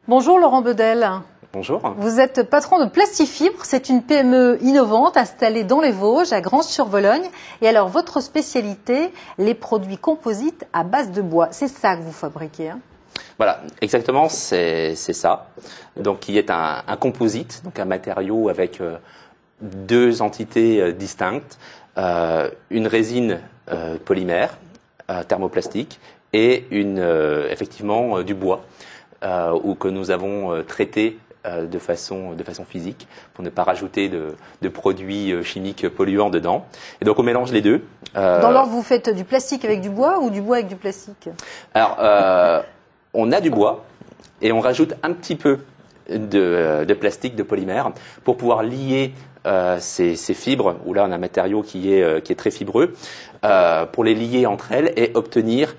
Bonjour Laurent Bedel. Bonjour. Vous êtes patron de Plastifibre, c'est une PME innovante installée dans les Vosges, à Granges-sur-Vologne. Et alors, votre spécialité, les produits composites à base de bois. C'est ça que vous fabriquez, hein? Voilà, exactement, c'est ça. Donc, qui est un composite, donc un matériau avec deux entités distinctes, une résine polymère, thermoplastique, et effectivement du bois, ou que nous avons traité de façon physique pour ne pas rajouter de produits chimiques polluants dedans. Et donc on mélange les deux. Dans l'ordre, vous faites du plastique avec du bois ou du bois avec du plastique? Alors, on a du bois et on rajoute un petit peu de plastique, de polymère, pour pouvoir lier ces fibres, où là on a un matériau qui est très fibreux, pour les lier entre elles et obtenir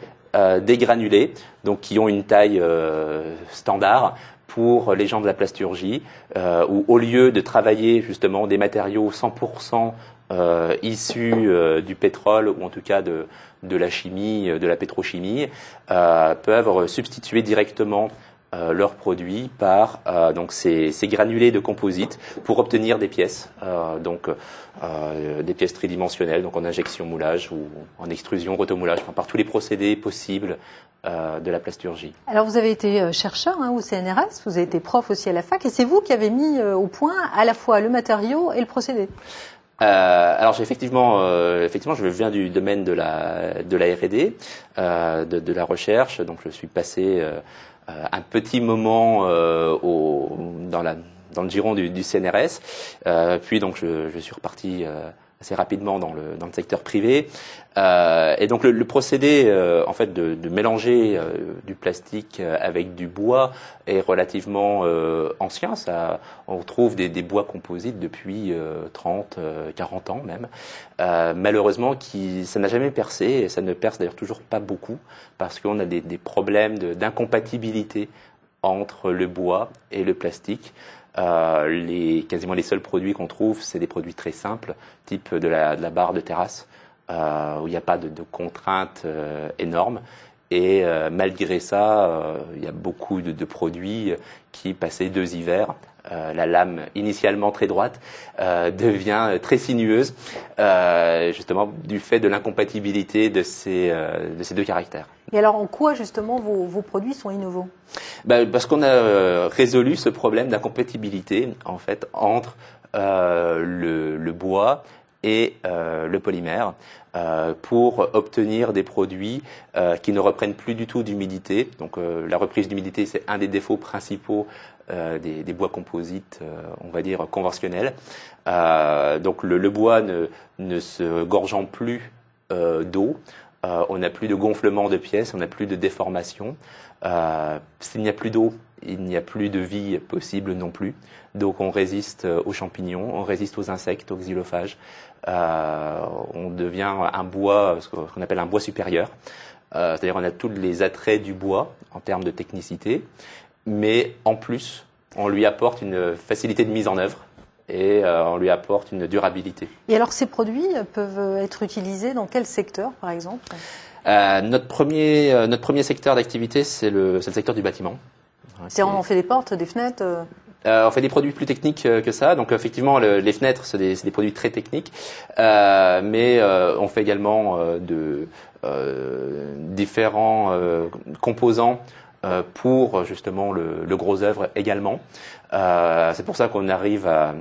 des granulés, donc qui ont une taille standard pour les gens de la plasturgie, où au lieu de travailler justement des matériaux 100% issus du pétrole, ou en tout cas de la chimie, de la pétrochimie, peuvent substituer directement leurs produits par donc ces granulés de composite pour obtenir des pièces, des pièces tridimensionnelles, donc en injection moulage ou en extrusion rotomoulage, par tous les procédés possibles de la plasturgie. Alors vous avez été chercheur au CNRS, vous avez été prof aussi à la fac, et c'est vous qui avez mis au point à la fois le matériau et le procédé. Alors effectivement, je viens du domaine de la R&D, de la recherche, donc je suis passé un petit moment dans le giron du CNRS, puis donc je suis reparti assez rapidement dans le secteur privé, et donc le procédé en fait de mélanger du plastique avec du bois est relativement ancien. On retrouve des bois composites depuis 30, 40 ans même. Malheureusement, ça n'a jamais percé, et ça ne perce d'ailleurs toujours pas beaucoup, parce qu'on a des problèmes d'incompatibilité entre le bois et le plastique. Quasiment les seuls produits qu'on trouve, c'est des produits très simples, type de la barre de terrasse, où il n'y a pas de contraintes énormes. Et malgré ça, il y a beaucoup de produits qui, passés 2 hivers, la lame initialement très droite devient très sinueuse, justement du fait de l'incompatibilité de ces 2 caractères. Et alors en quoi justement vos produits sont innovants? Parce qu'on a résolu ce problème d'incompatibilité en fait entre le bois et le polymère, pour obtenir des produits qui ne reprennent plus du tout d'humidité. Donc la reprise d'humidité, c'est un des défauts principaux des bois composites, on va dire conventionnels. Donc le bois ne se gorgeant plus d'eau, on n'a plus de gonflement de pièces, on n'a plus de déformation. S'il n'y a plus d'eau, il n'y a plus de vie possible non plus. Donc on résiste aux champignons, on résiste aux insectes, aux xylophages. On devient un bois, ce qu'on appelle un bois supérieur. C'est-à-dire on a tous les attraits du bois en termes de technicité, mais en plus on lui apporte une facilité de mise en œuvre. Et on lui apporte une durabilité. Et alors ces produits peuvent être utilisés dans quel secteur par exemple? Notre premier secteur d'activité, c'est le secteur du bâtiment. On fait des portes, des fenêtres on fait des produits plus techniques que ça. Donc effectivement, les fenêtres, c'est des produits très techniques. Mais on fait également différents composants pour justement le gros œuvre également. C'est pour ça qu'on arrive à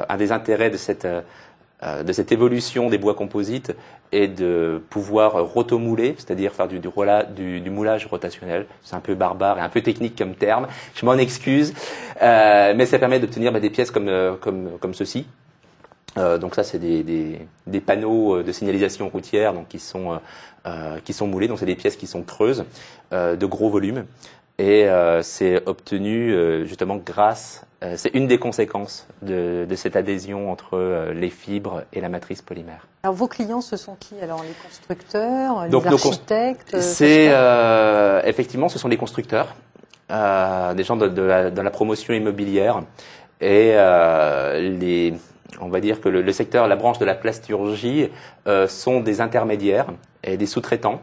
un des intérêts de cette évolution des bois composites est de pouvoir rotomouler, c'est-à-dire faire du moulage rotationnel. C'est un peu barbare et un peu technique comme terme, je m'en excuse, mais ça permet d'obtenir des pièces comme ceci. Donc ça, c'est des panneaux de signalisation routière, donc qui sont moulés. Donc c'est des pièces qui sont creuses, de gros volume, et c'est obtenu justement grâce. C'est une des conséquences de cette adhésion entre les fibres et la matrice polymère. Alors vos clients, ce sont qui? Alors les constructeurs, les architectes? Effectivement, ce sont les constructeurs, des gens de la promotion immobilière, et on va dire que le secteur, la branche de la plasturgie sont des intermédiaires et des sous-traitants.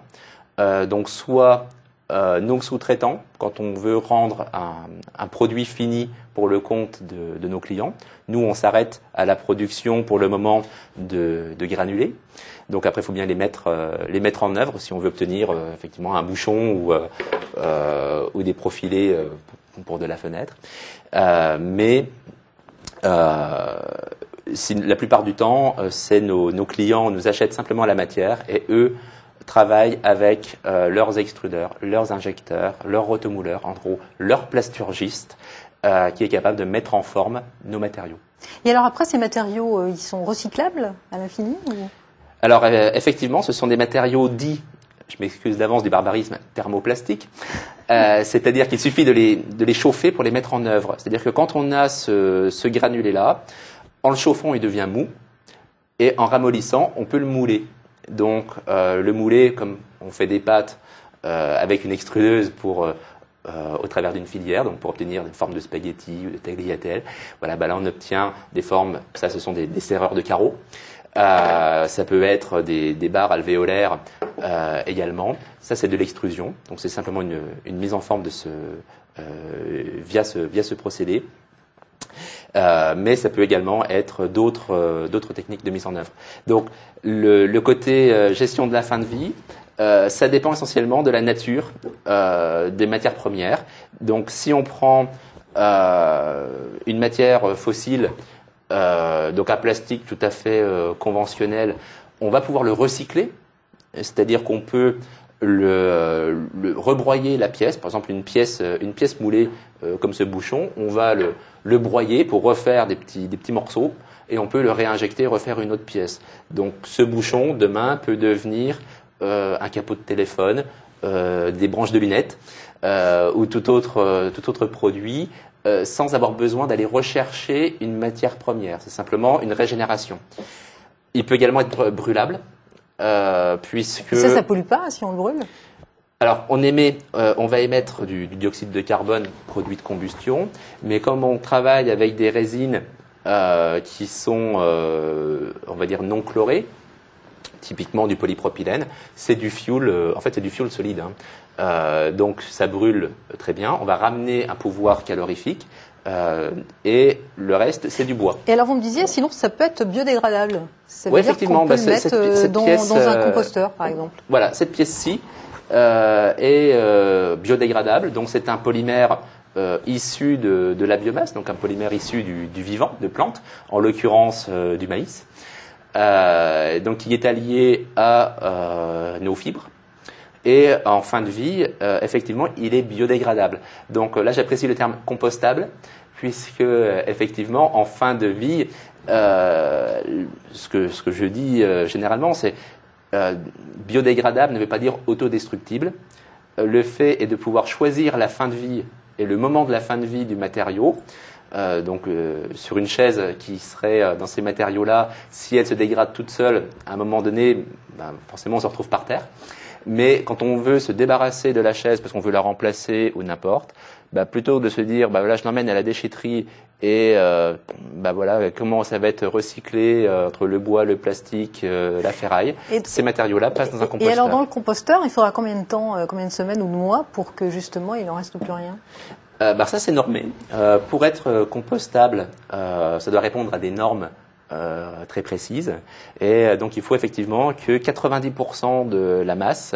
Donc soit nos sous-traitants, quand on veut rendre un produit fini pour le compte de nos clients. Nous, on s'arrête à la production pour le moment de granulés. Donc après, il faut bien les mettre en œuvre si on veut obtenir effectivement un bouchon ou des profilés pour de la fenêtre. La plupart du temps, c'est nos clients nous achètent simplement la matière et eux travaillent avec leurs extrudeurs, leurs injecteurs, leurs rotomouleurs, en gros leur plasturgiste qui est capable de mettre en forme nos matériaux. Et alors après, ces matériaux, ils sont recyclables à l'infini ou... Alors effectivement, ce sont des matériaux dits, je m'excuse d'avance du barbarisme, thermoplastiques. C'est-à-dire qu'il suffit de les chauffer pour les mettre en œuvre. C'est-à-dire que quand on a ce granulé-là, en le chauffant, il devient mou, et en ramollissant, on peut le mouler. Donc le mouler, comme on fait des pâtes avec une extrudeuse au travers d'une filière, donc pour obtenir une forme de spaghetti ou de tagliatelle, voilà, là on obtient des formes, ça ce sont des serreurs de carreaux. Ça peut être des barres alvéolaires également. Ça c'est de l'extrusion, donc c'est simplement une mise en forme via ce procédé. Mais ça peut également être d'autres techniques de mise en œuvre. Donc le côté gestion de la fin de vie, ça dépend essentiellement de la nature des matières premières. Donc si on prend une matière fossile, donc un plastique tout à fait conventionnel, on va pouvoir le recycler, c'est-à-dire qu'on peut le rebroyer la pièce, par exemple une pièce moulée comme ce bouchon, on va le broyer pour refaire des petits morceaux et on peut le réinjecter et refaire une autre pièce. Donc ce bouchon demain peut devenir un capot de téléphone, des branches de lunettes ou tout autre produit sans avoir besoin d'aller rechercher une matière première. C'est simplement une régénération. Il peut également être brûlable. Puisque ça pollue pas si on le brûle? Alors, on va émettre du dioxyde de carbone produit de combustion, mais comme on travaille avec des résines qui sont, on va dire, non chlorées, typiquement du polypropylène, c'est du fuel, en fait c'est du fuel solide. Donc ça brûle très bien, on va ramener un pouvoir calorifique, et le reste, c'est du bois. Et alors, vous me disiez, sinon, ça peut être biodégradable. Ça veut Oui, dire effectivement. qu'on peut le mettre dans un composteur, par exemple. Voilà, cette pièce-ci est biodégradable. Donc, c'est un polymère issu de la biomasse, donc un polymère issu du vivant, de plantes, en l'occurrence du maïs. Donc, qui est allié à nos fibres. Et en fin de vie, effectivement, il est biodégradable. Donc là, j'apprécie le terme compostable, puisque effectivement, en fin de vie, ce que je dis généralement, c'est biodégradable ne veut pas dire autodestructible. Le fait est de pouvoir choisir la fin de vie et le moment de la fin de vie du matériau. Donc sur une chaise qui serait dans ces matériaux-là, si elle se dégrade toute seule, à un moment donné, forcément, on se retrouve par terre. Mais quand on veut se débarrasser de la chaise parce qu'on veut la remplacer ou n'importe, plutôt de se dire voilà, je l'emmène à la déchetterie et voilà comment ça va être recyclé entre le bois, le plastique, la ferraille. Ces matériaux-là passent dans un composteur. Et alors dans le composteur, il faudra combien de temps, combien de semaines ou de mois pour que justement il en reste plus rien? Ça c'est normé. Pour être compostable, ça doit répondre à des normes très précise, et donc il faut effectivement que 90% de la masse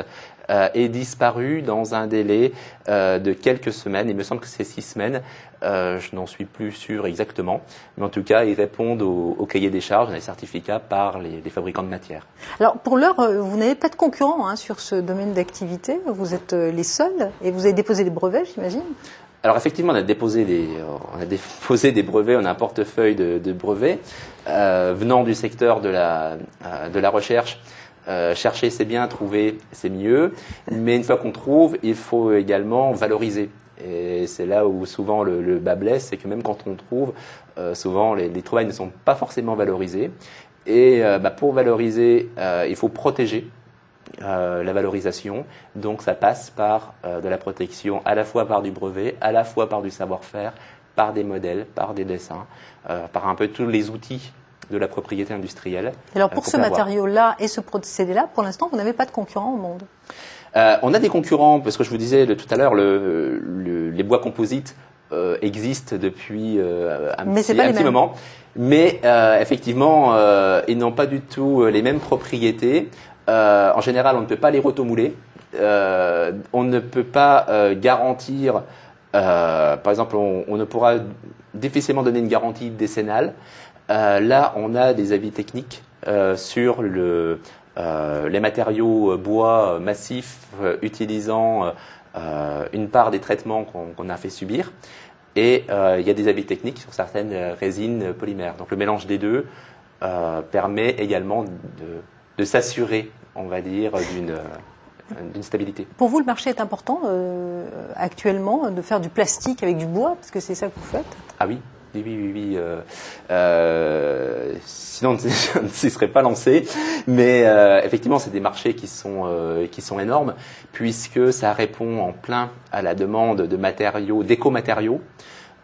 ait disparu dans un délai de quelques semaines. Il me semble que c'est 6 semaines, je n'en suis plus sûr exactement, mais en tout cas ils répondent au cahier des charges, les certificats par les fabricants de matières. Alors pour l'heure, vous n'avez pas de concurrents sur ce domaine d'activité, vous êtes les seuls et vous avez déposé des brevets, j'imagine? Alors effectivement, on a déposé des brevets, on a un portefeuille de brevets venant du secteur de la recherche. Chercher c'est bien, trouver c'est mieux, mais une fois qu'on trouve, il faut également valoriser. Et c'est là où souvent le bas blesse, c'est que même quand on trouve, souvent les trouvailles ne sont pas forcément valorisées. Et pour valoriser, il faut protéger. La valorisation, donc ça passe par de la protection à la fois par du brevet, à la fois par du savoir-faire, par des modèles, par des dessins, par un peu tous les outils de la propriété industrielle. Alors pour ce matériau-là et ce procédé-là, pour l'instant, vous n'avez pas de concurrent au monde? On a des concurrents, parce que je vous disais tout à l'heure, les bois composites existent depuis un petit moment. Mais effectivement, ils n'ont pas du tout les mêmes propriétés. En général, on ne peut pas les rotomouler. On ne peut pas garantir, par exemple, on ne pourra difficilement donner une garantie décennale. Là, on a des avis techniques sur les matériaux bois massifs utilisant une part des traitements qu'on a fait subir. Et il y a des avis techniques sur certaines résines polymères. Donc le mélange des deux permet également de s'assurer, on va dire, d'une stabilité. Pour vous, le marché est important actuellement de faire du plastique avec du bois, parce que c'est ça que vous faites? Ah oui. Oui. Sinon, je ne s'y serais pas lancé. Mais effectivement, c'est des marchés qui sont énormes, puisque ça répond en plein à la demande de matériaux, d'éco-matériaux.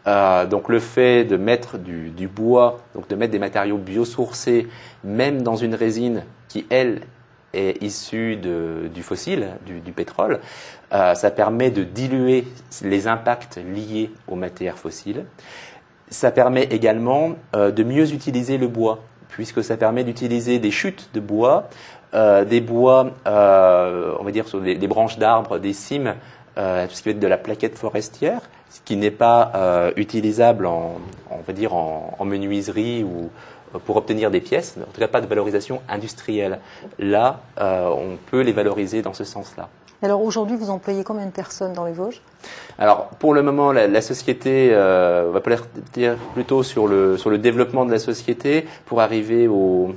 Donc le fait de mettre du bois, donc de mettre des matériaux biosourcés, même dans une résine qui, elle, est issue du fossile, du pétrole, ça permet de diluer les impacts liés aux matières fossiles. Ça permet également de mieux utiliser le bois, puisque ça permet d'utiliser des chutes de bois, des bois, on va dire sur des branches d'arbres, des cimes, tout ce qui va être de la plaquette forestière, ce qui n'est pas utilisable on va dire en menuiserie ou pour obtenir des pièces, en tout cas pas de valorisation industrielle. Là, on peut les valoriser dans ce sens-là. Alors aujourd'hui, vous employez combien de personnes dans les Vosges? Alors pour le moment, la société, on va dire plutôt sur le développement de la société pour arriver au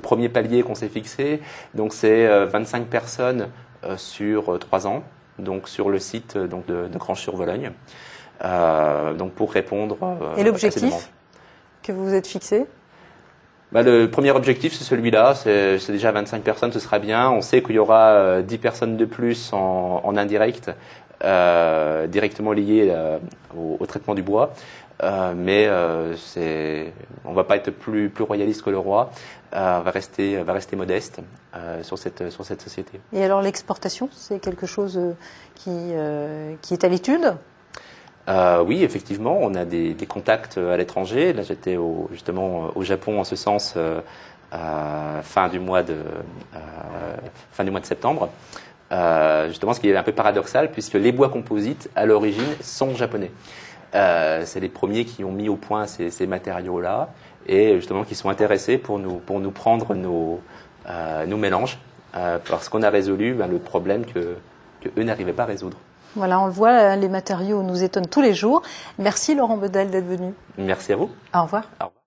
premier palier qu'on s'est fixé. Donc c'est 25 personnes sur 3 ans, donc sur le site donc de Granges-sur-Vologne. Donc pour répondre. Et l'objectif que vous vous êtes fixé? Le premier objectif, c'est celui-là. C'est déjà 25 personnes, ce sera bien. On sait qu'il y aura 10 personnes de plus en indirect, directement liées au traitement du bois. Mais on va pas être plus royaliste que le roi. On va rester modeste sur cette société. Et alors l'exportation, c'est quelque chose qui est à l'étude? Oui, effectivement, on a des contacts à l'étranger. Là, j'étais justement au Japon en ce sens fin du mois de septembre. Justement, ce qui est un peu paradoxal, puisque les bois composites, à l'origine, sont japonais. C'est les premiers qui ont mis au point ces matériaux-là et justement qui sont intéressés pour nous prendre nos mélanges parce qu'on a résolu le problème que eux n'arrivaient pas à résoudre. Voilà, on le voit, les matériaux nous étonnent tous les jours. Merci Laurent Bedel d'être venu. Merci à vous. Au revoir. Au revoir.